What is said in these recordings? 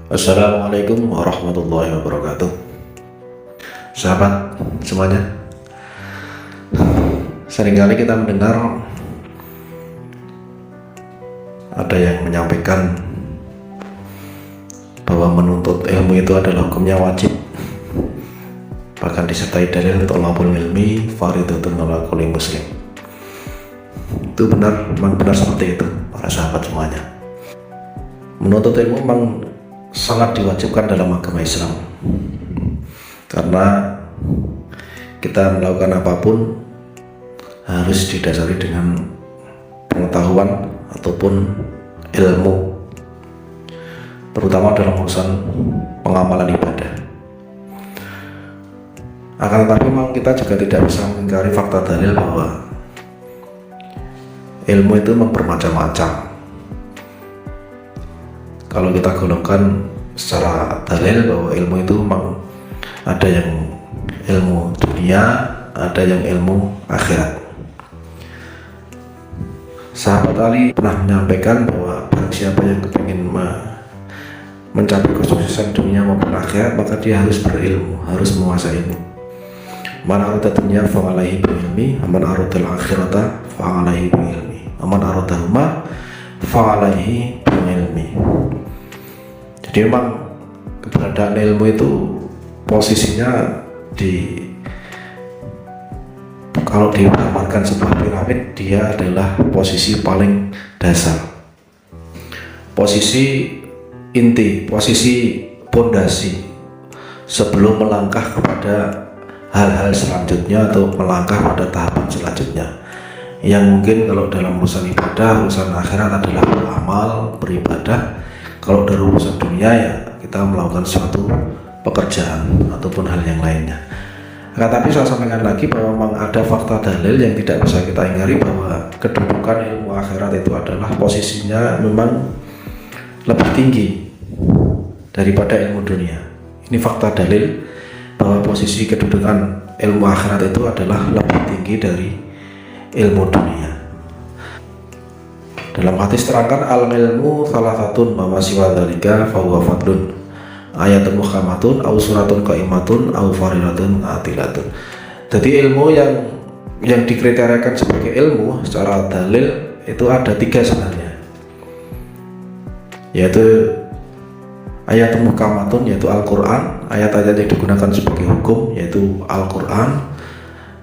Assalamualaikum warahmatullahi wabarakatuh. Sahabat semuanya, seringkali kita mendengar ada yang menyampaikan bahwa menuntut ilmu itu adalah hukumnya wajib, bahkan disertai dalil thalabul ilmi fardhatun 'ala kulli muslim. Itu benar, memang benar seperti itu para sahabat semuanya. Menuntut ilmu memang sangat diwajibkan dalam agama Islam, karena kita melakukan apapun harus didasari dengan pengetahuan ataupun ilmu, terutama dalam urusan pengamalan ibadah. Akan tetapi memang kita juga tidak bisa mengingkari fakta dalil bahwa ilmu itu memang bermacam-macam. Kalau kita golongkan secara dalil bahwa ilmu itu memang ada yang ilmu dunia, ada yang ilmu akhirat. Sahabat Ali pernah menyampaikan bahwa barang siapa yang kepingin mencapai kesuksesan dunia maupun akhirat, maka dia harus berilmu, harus menguasai ilmu. Man arada dunya fa'alaihi bi'ilmi, man aradal akhirata fa'alaihi bi'ilmi, man aradahuma fa'alaihi bi'ilmi. Jadi memang keberadaan ilmu itu posisinya kalau digambarkan sebuah piramid, dia adalah posisi paling dasar, posisi inti, posisi pondasi sebelum melangkah kepada hal-hal selanjutnya atau melangkah pada tahapan selanjutnya, yang mungkin kalau dalam urusan ibadah, urusan akhirat adalah beramal, beribadah. Kalau dari urusan dunia ya kita melakukan suatu pekerjaan ataupun hal yang lainnya. Tapi saya sampaikan lagi bahwa memang ada fakta dalil yang tidak bisa kita ingkari, bahwa kedudukan ilmu akhirat itu adalah posisinya memang lebih tinggi daripada ilmu dunia. Ini fakta dalil bahwa posisi kedudukan ilmu akhirat itu adalah lebih tinggi dari ilmu dunia. Dalam hadis terangkan al-ilmu salasatun wa siwa dzalika fa huwa fadlun, ayatun muhkamatun au suratun qaimatun au faridatun atilatun. Jadi ilmu yang dikriteriakan sebagai ilmu secara dalil itu ada 3 sebenarnya, yaitu ayatun muhkamatun, yaitu Al-Quran, ayat-ayat yang digunakan sebagai hukum yaitu Al-Quran,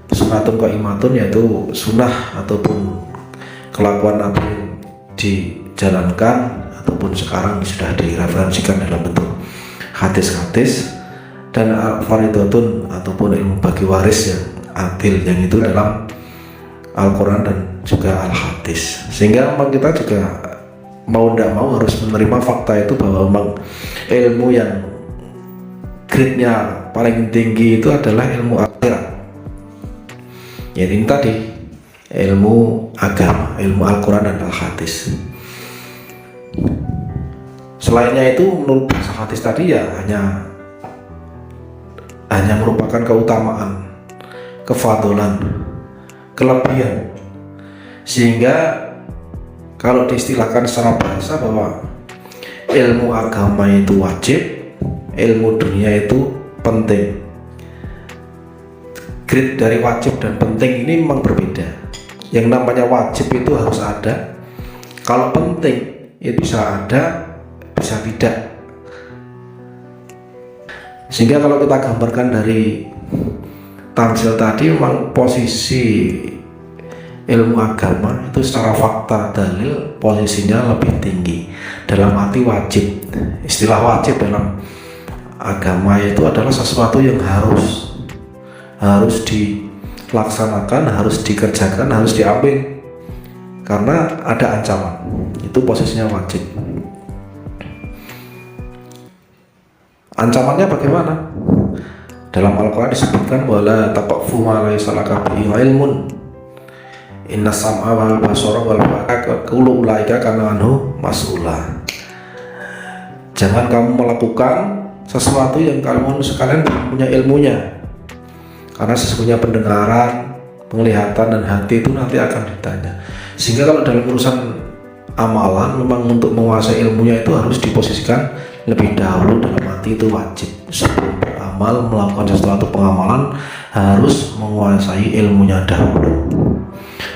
suratun qaimatun, yaitu sunnah ataupun kelakuan Nabi dijalankan ataupun sekarang sudah direferensikan dalam bentuk hadis-hadis, dan faridatun ataupun ilmu bagi waris yang adil, yang itu dalam Al-Quran dan juga Al-Hadis. Sehingga memang kita juga mau tidak mau harus menerima fakta itu bahwa memang ilmu yang grade-nya paling tinggi itu adalah ilmu akhirat, yaitu ini tadi ilmu agama, ilmu Al-Quran dan Al-Hadis. Selainnya itu menurut bahasa hadis tadi ya hanya merupakan keutamaan, kefadolan, kelebihan. Sehingga kalau diistilahkan secara bahasa bahwa ilmu agama itu wajib, ilmu dunia itu penting. Grade dari wajib dan penting ini memang berbeda. Yang namanya wajib itu harus ada, kalau penting itu bisa ada, bisa tidak. Sehingga kalau kita gambarkan dari tamsil tadi, memang posisi ilmu agama itu secara fakta dalil posisinya lebih tinggi dalam arti wajib. Istilah wajib dalam agama itu adalah sesuatu yang harus dilaksanakan, harus dikerjakan, harus diambil karena ada ancaman. Itu posisinya wajib. Ancamannya bagaimana? Dalam Al-Quran disebutkan wala taqfu ma laysa laka bihi ilmun, inna sam'a wal basara wal fu'ada kullu ulaika kana anhu mas'ula. Jangan kamu melakukan sesuatu yang kamu sekalian belum punya ilmunya, karena sesungguhnya pendengaran, penglihatan dan hati itu nanti akan ditanya. Sehingga kalau dalam urusan amalan memang untuk menguasai ilmunya itu harus diposisikan lebih dahulu dalam arti itu wajib. Sebelum beramal, melakukan sesuatu pengamalan, harus menguasai ilmunya dahulu.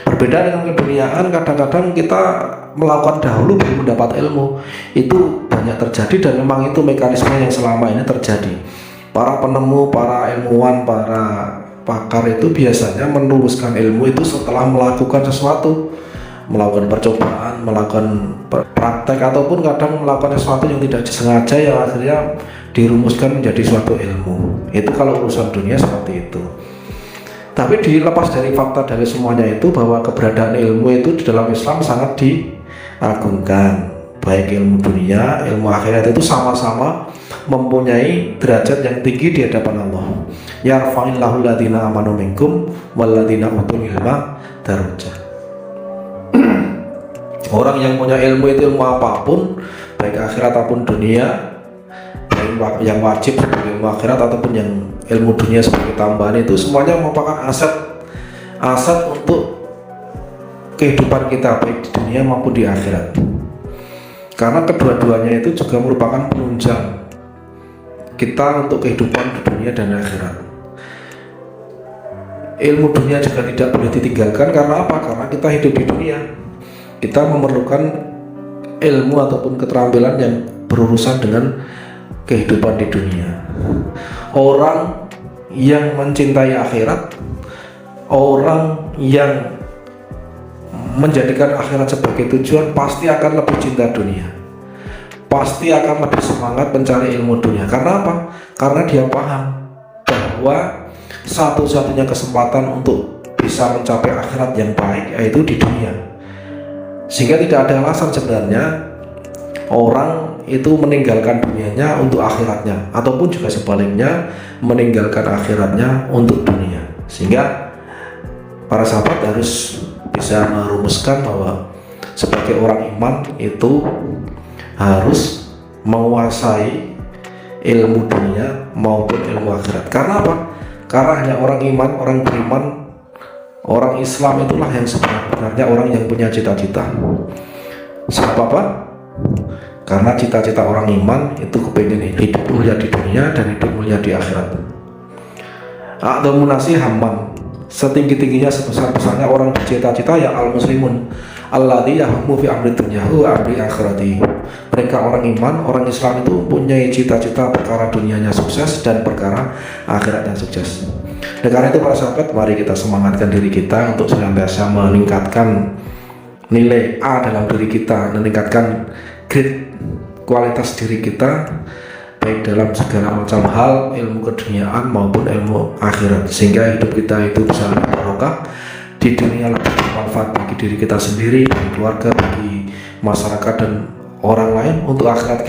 Berbeda dengan keduniaan, kadang-kadang kita melakukan dahulu belum mendapat ilmu. Itu banyak terjadi dan memang itu mekanisme yang selama ini terjadi. Para penemu, para ilmuwan, para pakar itu biasanya meneruskan ilmu itu setelah melakukan sesuatu, melakukan percobaan, melakukan praktek, ataupun kadang melakukan sesuatu yang tidak disengaja yang akhirnya dirumuskan menjadi suatu ilmu. Itu kalau urusan dunia seperti itu. Tapi dilepas dari fakta dari semuanya itu, bahwa keberadaan ilmu itu di dalam Islam sangat diagungkan. Baik ilmu dunia, ilmu akhirat itu sama-sama mempunyai derajat yang tinggi di hadapan Allah. Yarfa'illahu alladziina aamanu minkum walladziina utul ilma darajat. Orang yang punya ilmu itu, ilmu apapun, baik akhirat ataupun dunia, baik yang wajib sebagai ilmu akhirat ataupun yang ilmu dunia sebagai tambahan, itu semuanya merupakan aset untuk kehidupan kita baik di dunia maupun di akhirat. Karena kedua-duanya itu juga merupakan penunjang kita untuk kehidupan di dunia dan akhirat. Ilmu dunia juga tidak boleh ditinggalkan. Karena apa? Karena kita hidup di dunia, kita memerlukan ilmu ataupun keterampilan yang berurusan dengan kehidupan di dunia. Orang yang mencintai akhirat, orang yang menjadikan akhirat sebagai tujuan, pasti akan lebih cinta dunia, pasti akan lebih semangat mencari ilmu dunia. Karena apa? Karena dia paham bahwa satu-satunya kesempatan untuk bisa mencapai akhirat yang baik yaitu di dunia. Sehingga tidak ada alasan sebenarnya orang itu meninggalkan dunianya untuk akhiratnya, ataupun juga sebaliknya meninggalkan akhiratnya untuk dunia. Sehingga para sahabat harus bisa merumuskan bahwa sebagai orang iman itu harus menguasai ilmu dunia maupun ilmu akhirat. Karena apa? Karena hanya orang iman, orang beriman, orang Islam itulah yang sebenarnya orang yang punya cita-cita. Sebab apa? Karena cita-cita orang iman itu kepingin hidup mulia di dunia dan hidup mulia di akhirat. A'dhamu nasi hamman, setinggi-tingginya, sebesar-besarnya orang bercita-cita ya al-muslimun alladzi yahmu fi amri dunyahu wa amri akhirati. Mereka orang iman, orang Islam itu punya cita-cita perkara dunianya sukses dan perkara akhiratnya sukses. Dan karena itu para sahabat, mari kita semangatkan diri kita untuk senantiasa meningkatkan nilai A dalam diri kita, meningkatkan grade kualitas diri kita baik dalam segala macam hal, ilmu keduniaan maupun ilmu akhirat, sehingga hidup kita itu bisa lebih barokah di dunia, lebih bermanfaat bagi diri kita sendiri, bagi keluarga, bagi masyarakat dan orang lain. Untuk akhirat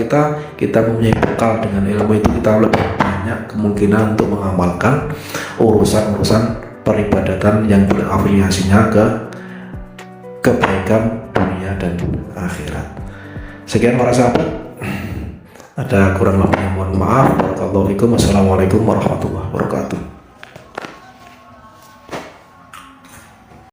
kita mempunyai bekal. Dengan ilmu itu kita lebih banyak kemungkinan untuk mengamalkan urusan-urusan peribadatan yang berafiliasinya ke kebaikan dunia dan akhirat. Sekian para sahabat, ada kurang lebihnya mohon maaf. Barakallahu fikum. Wassalamualaikum warahmatullahi wabarakatuh.